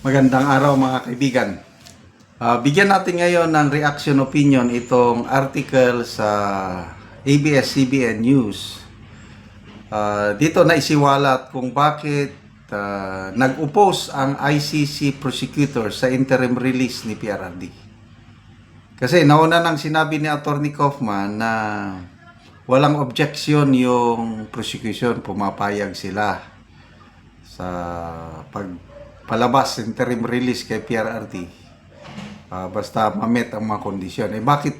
Magandang araw mga kaibigan. Bigyan natin ngayon ng reaction opinion itong article sa ABS-CBN News. Dito na isiwalat kung bakit nag-oppose ang ICC prosecutor sa interim release ni PRRD. Kasi nauna nang sinabi ni Attorney Kaufman na walang objection yung prosecution, pumapayag sila sa palabas, interim release kay PRRD, basta ma-met ang mga kondisyon. Bakit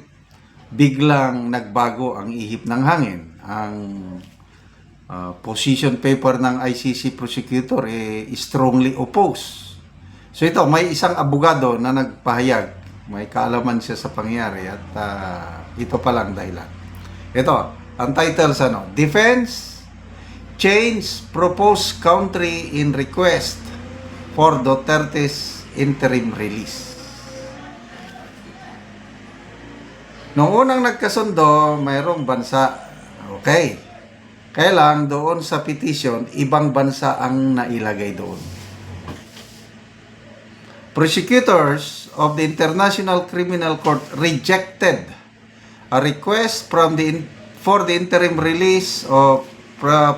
biglang nagbago ang ihip ng hangin? Ang position paper ng ICC prosecutor strongly opposed. So ito, may isang abogado na nagpahayag, may kaalaman siya sa pangyayari at ito palang dahilan. Ito, ang title sa Defense Change Proposed Country in Request for Duterte's interim release. Noong unang nagkasundo, mayroong bansa. Okay. Kaya lang, doon sa petition, ibang bansa ang nailagay doon. Prosecutors of the International Criminal Court rejected a request for the interim release of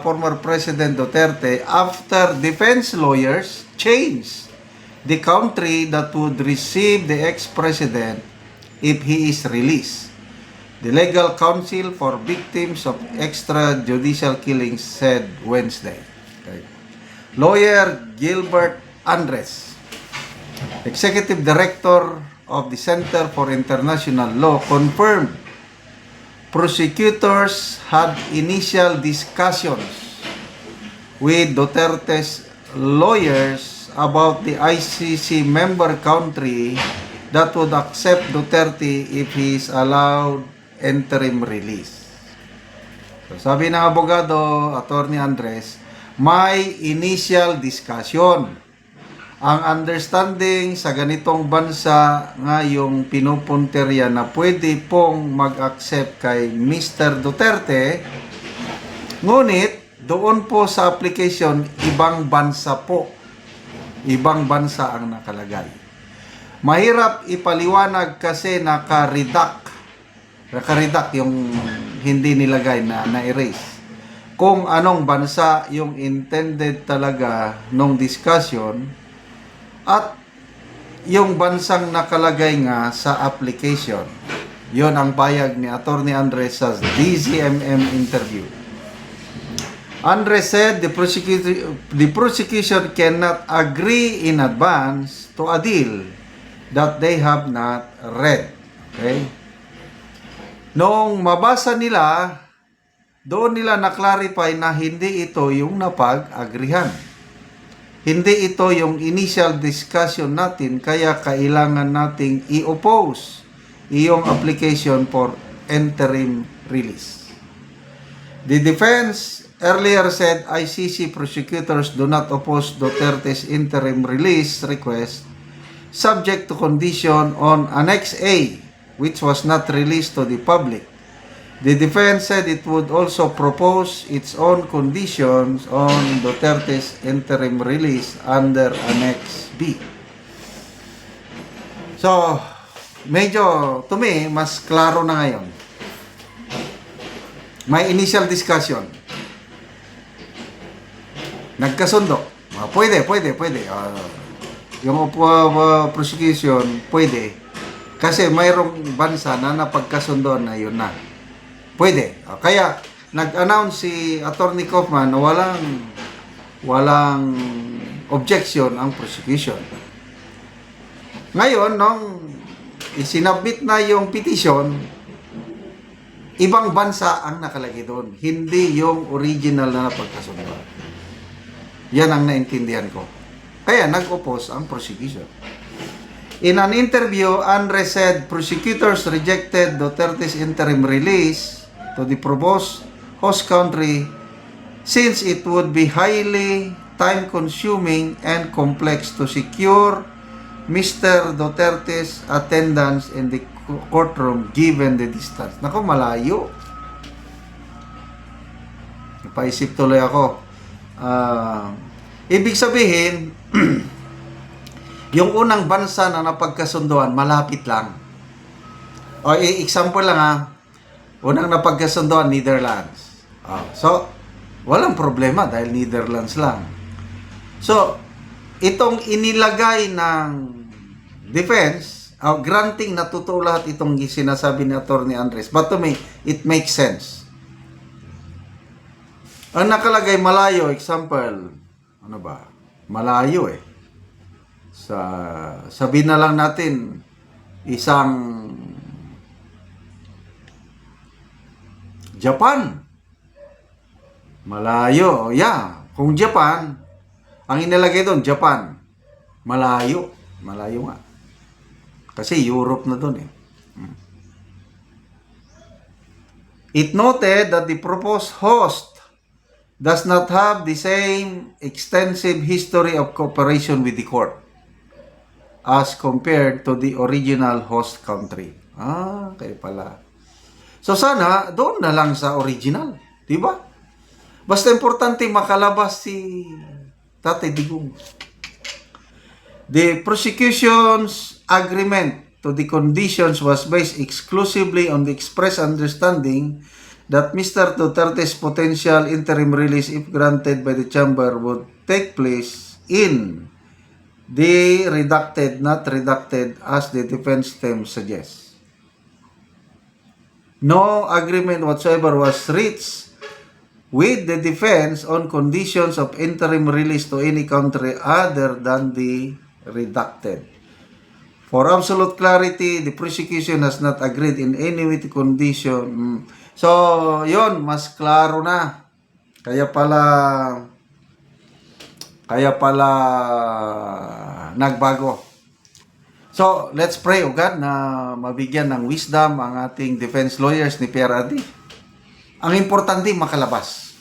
former President Duterte after defense lawyers changed the country that would receive the ex-president if he is released. The Legal Counsel for Victims of Extrajudicial Killings said Wednesday. Okay. Lawyer Gilbert Andres, Executive Director of the Center for International Law, confirmed prosecutors had initial discussions with Duterte's lawyers about the ICC member country that would accept Duterte if he is allowed interim release. So, sabi ng abogado, Attorney Andres, may initial discussion. Ang understanding sa ganitong bansa nga yung pinupunterya na pwede pong mag-accept kay Mr. Duterte, ngunit doon po sa application, ibang bansa po. Ibang bansa ang nakalagay. Mahirap ipaliwanag kasi naka-redact yung hindi nilagay na na-erase. Kung anong bansa yung intended talaga nung discussion, at yung bansang nakalagay nga sa application. Yon ang payag ni Attorney Andres sa DZMM interview. Andres said the prosecution cannot agree in advance to a deal that they have not read. Okay? Noong mabasa nila, doon nila na-clarify na hindi ito yung napag-agrihan. Hindi ito yung initial discussion natin, kaya kailangan nating i-oppose iyong application for interim release. The defense earlier said ICC prosecutors do not oppose Duterte's interim release request subject to condition on Annex A, which was not released to the public. The defense said it would also propose its own conditions on Duterte's interim release under Annex B. So, medyo, to me, mas klaro na ngayon. May initial discussion. Nagkasundo. Pwede. Yung prosecution, pwede. Kasi mayroong bansa na napagkasundo na yun na. Pwede. Kaya nag-announce si Attorney Kaufman na walang objection ang prosecution. Ngayon, nung isinabit na yung petition, ibang bansa ang nakalagay doon. Hindi yung original na napagkasundo. Yan ang naintindihan ko. Kaya nag-oppose ang prosecution. In an interview, Andres said prosecutors rejected Duterte's interim release to the proposed host country since it would be highly time-consuming and complex to secure Mr. Duterte's attendance in the courtroom given the distance. Naku, malayo. Napaisip tuloy ako. Ibig sabihin, Yung unang bansa na napagkasunduan, malapit lang. O, example lang ha. Unang napagkasunduan, Netherlands. So, walang problema dahil Netherlands lang. So, itong inilagay ng defense, granting na totoo lahat itong sinasabi ni Atty. Andres. But to me, it makes sense. Ang nakalagay malayo, example, ano ba? Malayo eh. Sabihin na lang natin, isang Japan. Malayo. Yeah. Kung Japan, ang inilagay doon, Japan. Malayo. Malayo nga. Kasi Europe na doon eh. It noted that the proposed host does not have the same extensive history of cooperation with the court as compared to the original host country. Kaya pala. So sana, doon na lang sa original. Diba? Basta importante makalabas si Tatay Digong. The prosecution's agreement to the conditions was based exclusively on the express understanding that Mr. Duterte's potential interim release, if granted by the chamber, would take place in the redacted, not redacted, as the defense team suggests. No agreement whatsoever was reached with the defense on conditions of interim release to any country other than the redacted. For absolute clarity, the prosecution has not agreed in any way to condition. So, yon mas klaro na. Kaya pala nagbago. So, let's pray, O God, na mabigyan ng wisdom ang ating defense lawyers ni PRRD. Ang importante, makalabas.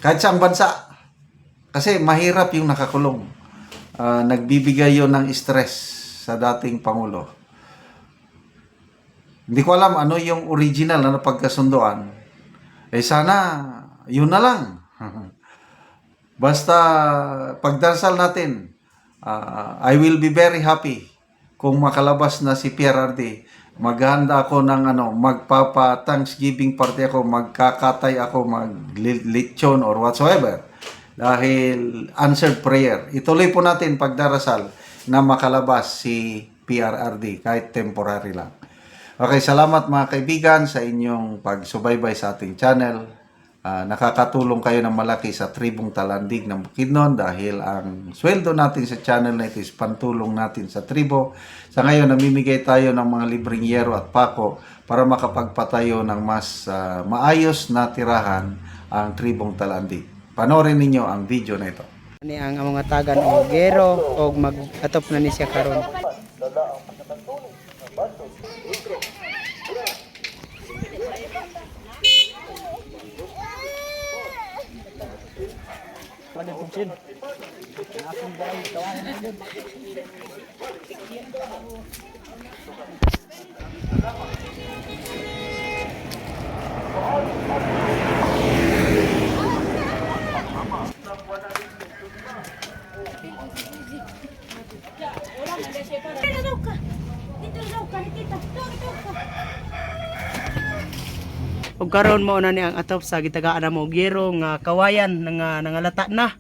Kahit saang bansa. Kasi mahirap yung nakakulong. Nagbibigay yon ng stress sa dating Pangulo. Hindi ko alam ano yung original na napagkasunduan. Sana, yun na lang. Basta, pagdarasal natin, I will be very happy kung makalabas na si PRRD. Maghanda ako ng magpapa-Thanksgiving party ako, magkakatay ako, mag-lechon or whatsoever. Dahil answered prayer. Ituloy po natin pagdarasal na makalabas si PRRD kahit temporary lang. Okay, salamat mga kaibigan sa inyong pagsubaybay sa ating channel. Nakakatulong kayo ng malaki sa Tribong Talandig ng Bukidnon dahil ang sweldo natin sa channel na ito is pantulong natin sa tribo. Sa ngayon, namimigay tayo ng mga libreng yero at pako para makapagpatayo ng mas maayos na tirahan ang Tribong Talandig. Panoorin ninyo ang video na ito. Ni ang mga tagan o gero o mag-atop na ni siya karon. Og karon mo na ni ang atop sa gitagaan na mo gero nga kawayan nga nangalata na.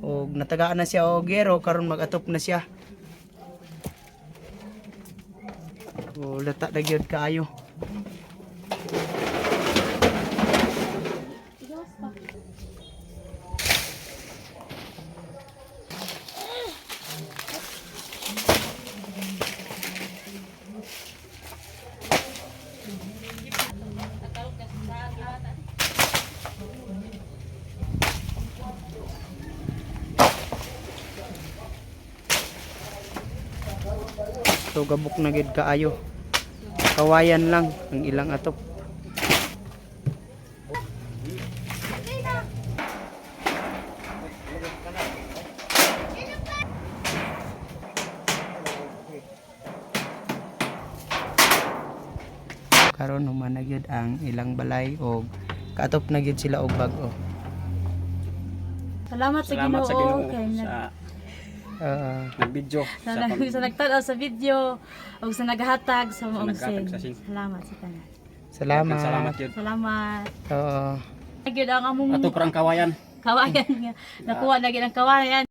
Og natagaan na siya og gero karon mag-atop na siya. O lata na gyud kaayo. So gabok na gid kaayo. Kawayan lang ang ilang atop. Karon human na gyud ang ilang balay og kaatop na gyud sila og bag-o. Salamat sa Ginoo kay Nag-video Sa nagtanaw sa video o sa naghatag sa maong naghatag sin. sa sin. Salamat sa tanan. Salamat. Salamat yun. Salamat. Oo. Nagyud ang among Ato parang kawayan. kawayan nga. Nakuha na gyud ang kawayan.